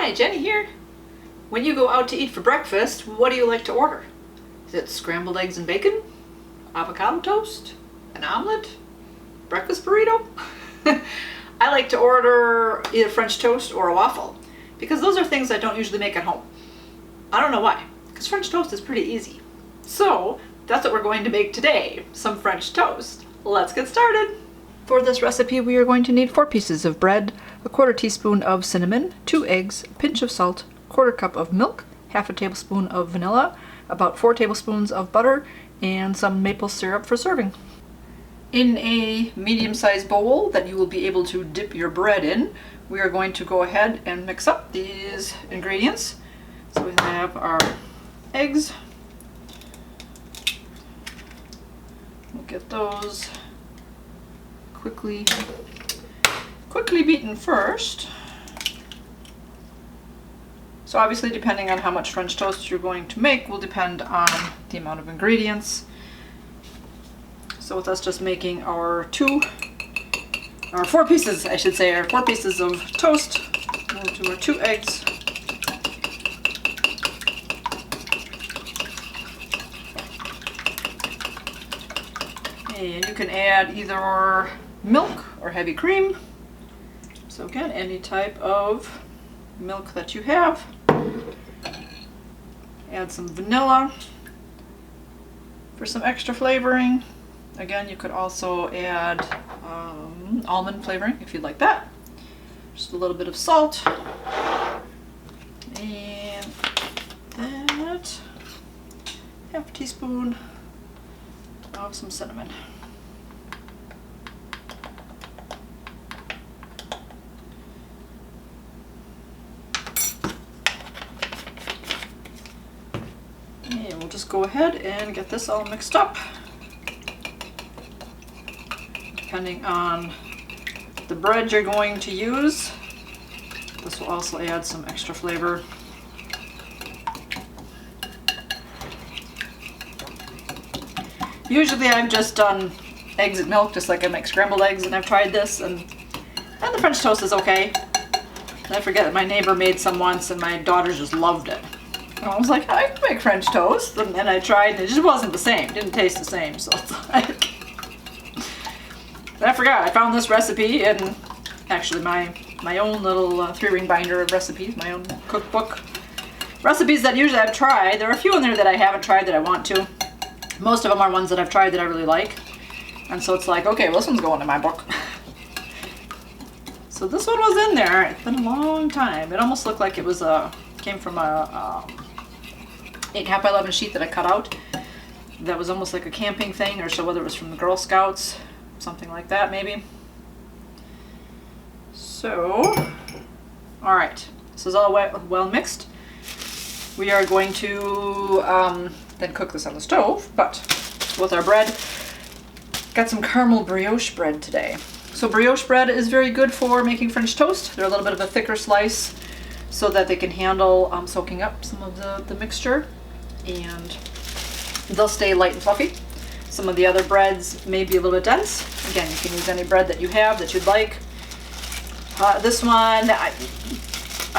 Hi, Jenny here. When you go out to eat for breakfast, what do you like to order? Is it scrambled eggs and bacon? Avocado toast? An omelet? Breakfast burrito? I like to order either French toast or a waffle because those are things I don't usually make at home. I don't know why, because French toast is pretty easy. So that's what we're going to make today, some French toast. Let's get started. For this recipe, we are going to need 4 pieces of bread, a 1/4 teaspoon of cinnamon, 2 eggs, a pinch of salt, 1/4 cup of milk, 1/2 tablespoon of vanilla, about 4 tablespoons of butter, and some maple syrup for serving. In a medium-sized bowl that you will be able to dip your bread in, we are going to go ahead and mix up these ingredients. So we have our eggs. We'll get those quickly beaten first. So obviously, depending on how much French toast you're going to make will depend on the amount of ingredients. So with us just making our 4 pieces, I should say, our 4 pieces of toast, we'll do our 2 eggs. And you can add either milk or heavy cream. So again, any type of milk that you have. Add some vanilla for some extra flavoring. Again, you could also add almond flavoring if you'd like that. Just a little bit of salt. And that 1/2 teaspoon of some cinnamon. And we'll just go ahead and get this all mixed up. Depending on the bread you're going to use, this will also add some extra flavor. Usually I've just done eggs and milk, just like I make scrambled eggs, and I've tried this, and the French toast is okay. And I forget that my neighbor made some once, and my daughters just loved it. And I was like, I can make French toast, and then I tried, and it just wasn't the same. It didn't taste the same, so it's like... And I forgot, I found this recipe in actually my own little 3-ring binder of recipes, my own cookbook. Recipes that usually I've tried. There are a few in there that I haven't tried that I want to. Most of them are ones that I've tried that I really like. And so it's like, okay, well, this one's going in my book. So this one was in there. It's been a long time. It almost looked like it was came from a 8.5 by 11 sheet that I cut out. That was almost like a camping thing, or so whether it was from the Girl Scouts, something like that maybe. So, all right, this is all well mixed. We are going to then cook this on the stove, but with our bread, got some caramel brioche bread today. So brioche bread is very good for making French toast. They're a little bit of a thicker slice so that they can handle soaking up some of the mixture, and they'll stay light and fluffy. Some of the other breads may be a little bit dense. Again, you can use any bread that you have that you'd like. This one, I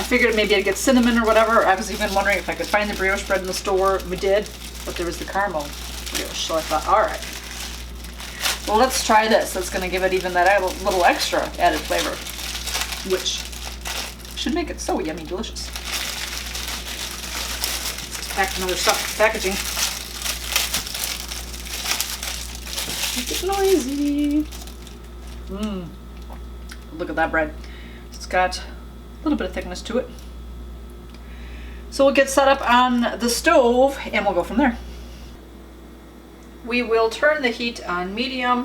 figured maybe I'd get cinnamon or whatever. I was even wondering if I could find the brioche bread in the store. We did, but there was the caramel brioche. So I thought, all right, well, let's try this. That's going to give it even that little extra added flavor, which should make it so yummy delicious. Let's pack another stuff packaging. Make it noisy. Look at that bread. It's got a little bit of thickness to it. So we'll get set up on the stove and we'll go from there. We will turn the heat on medium,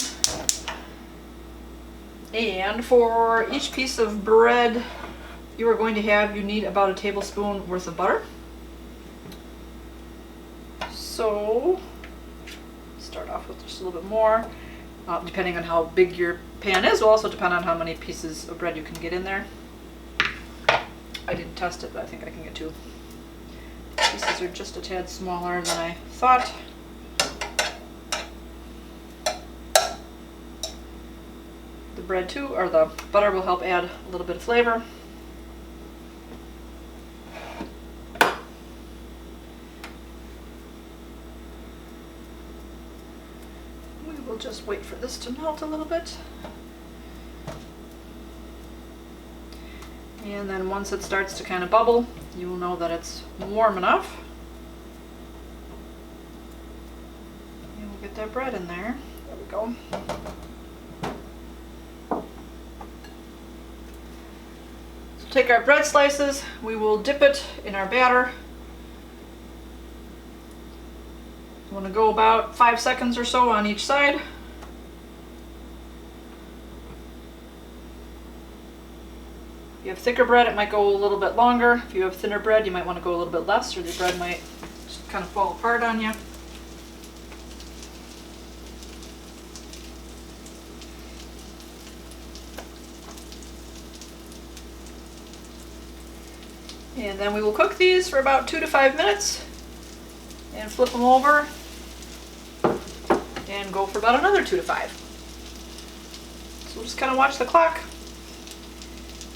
and for each piece of bread you need about a tablespoon worth of butter. So start off with just a little bit more. Depending on how big your pan is will also depend on how many pieces of bread you can get in there. I didn't test it, but I think I can get 2. Pieces are just a tad smaller than I thought. The bread too, or the butter, will help add a little bit of flavor. just wait for this to melt a little bit. And then once it starts to kind of bubble, you will know that it's warm enough. And we'll get that bread in there. There we go. So take our bread slices, we will dip it in our batter. You want to go about 5 seconds or so on each side. If you have thicker bread, it might go a little bit longer. If you have thinner bread, you might want to go a little bit less, or the bread might just kind of fall apart on you. And then we will cook these for about 2 to 5 minutes and flip them over and go for about another 2 to 5. So we'll just kind of watch the clock.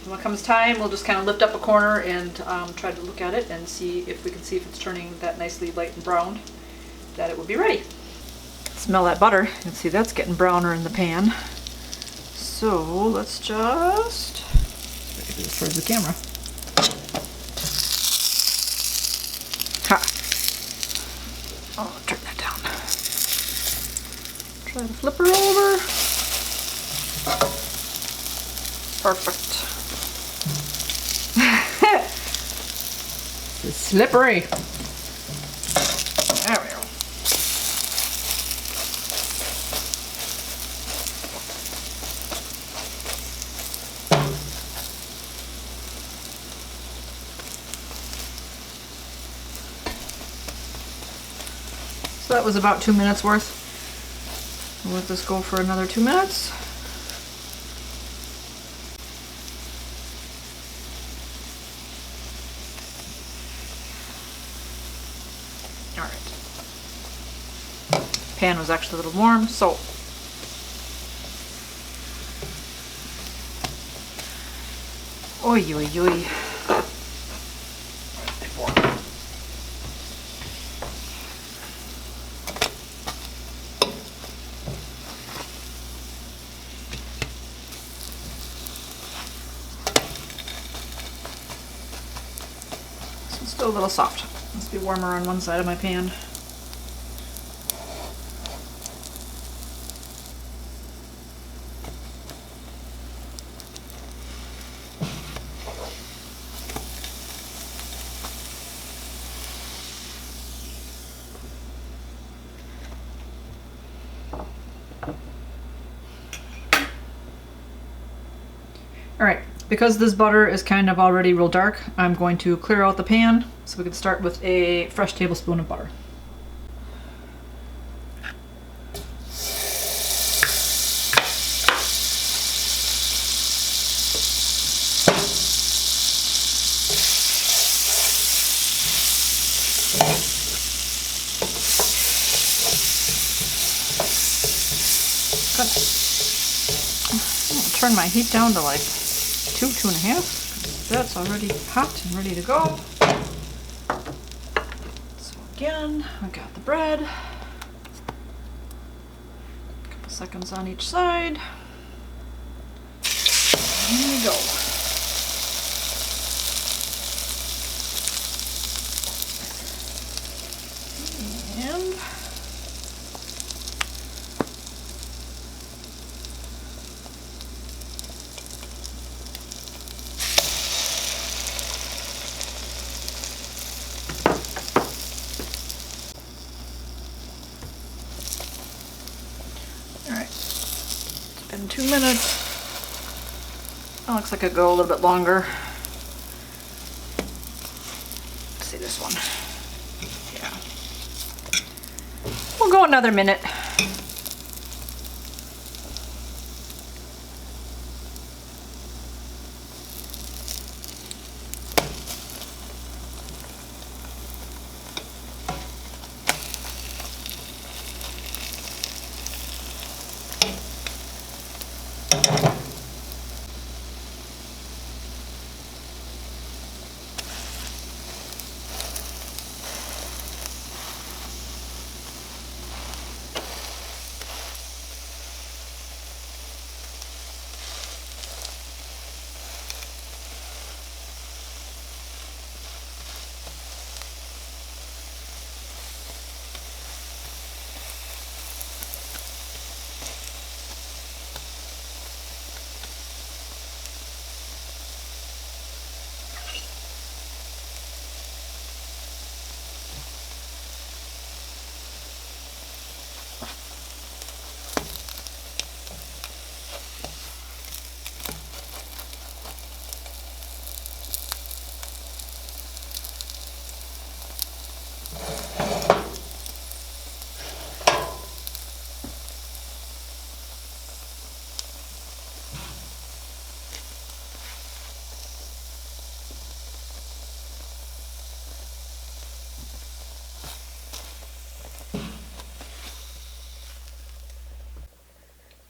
When it comes time, we'll just kind of lift up a corner and try to look at it and see if we can see if it's turning that nicely light and brown, that it would be ready. Smell that butter. You can see that's getting browner in the pan. So let's just get this towards the camera. Ha! Oh, turn that down. Try to flip her over. Perfect. It's slippery. There we go. So that was about 2 minutes worth. We'll let this go for another 2 minutes. Pan was actually a little warm, so oi oi oi. So it's still a little soft. Must be warmer on one side of my pan. Alright, because this butter is kind of already real dark, I'm going to clear out the pan so we can start with a fresh tablespoon of butter. Turn my heat down to like 2.5. That's already hot and ready to go. So again, I've got the bread. A couple seconds on each side. Here we go. And in 2 minutes. That looks like it go a little bit longer. Let's see this one. Yeah. We'll go another minute.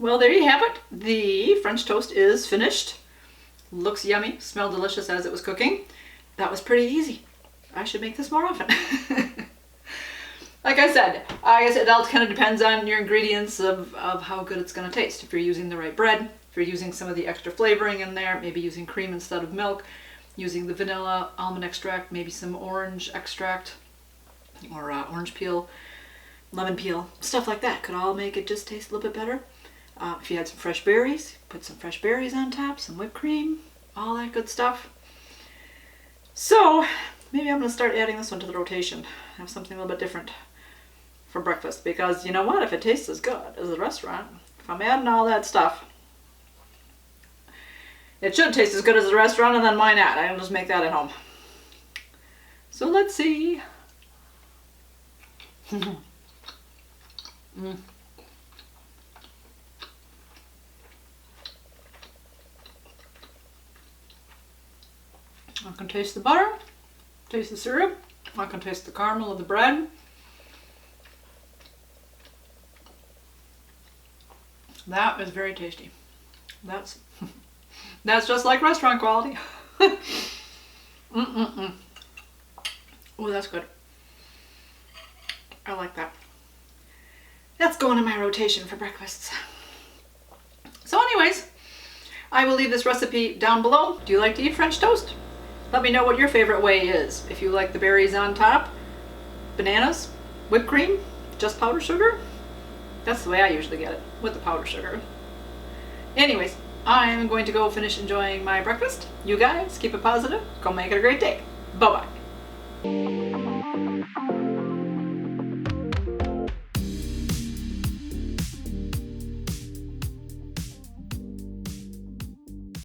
Well, there you have it. The French toast is finished. Looks yummy, smelled delicious as it was cooking. That was pretty easy. I should make this more often. Like I said, it all kind of depends on your ingredients of how good it's going to taste. If you're using the right bread, if you're using some of the extra flavoring in there, maybe using cream instead of milk, using the vanilla almond extract, maybe some orange extract, or orange peel, lemon peel, stuff like that could all make it just taste a little bit better. If you had some fresh berries, put some fresh berries on top, some whipped cream, all that good stuff. So maybe I'm going to start adding this one to the rotation. Have something a little bit different for breakfast, because you know what, if it tastes as good as the restaurant, if I'm adding all that stuff, it should taste as good as the restaurant, and then why not? I'll just make that at home. So let's see. I can taste the butter, taste the syrup, I can taste the caramel of the bread. That is very tasty. That's just like restaurant quality. Oh, that's good. I like that. That's going in my rotation for breakfasts. So anyways, I will leave this recipe down below. Do you like to eat French toast? Let me know what your favorite way is. If you like the berries on top, bananas, whipped cream, just powdered sugar. That's the way I usually get it, with the powdered sugar. Anyways, I'm going to go finish enjoying my breakfast. You guys, keep it positive. Go make it a great day. Bye-bye.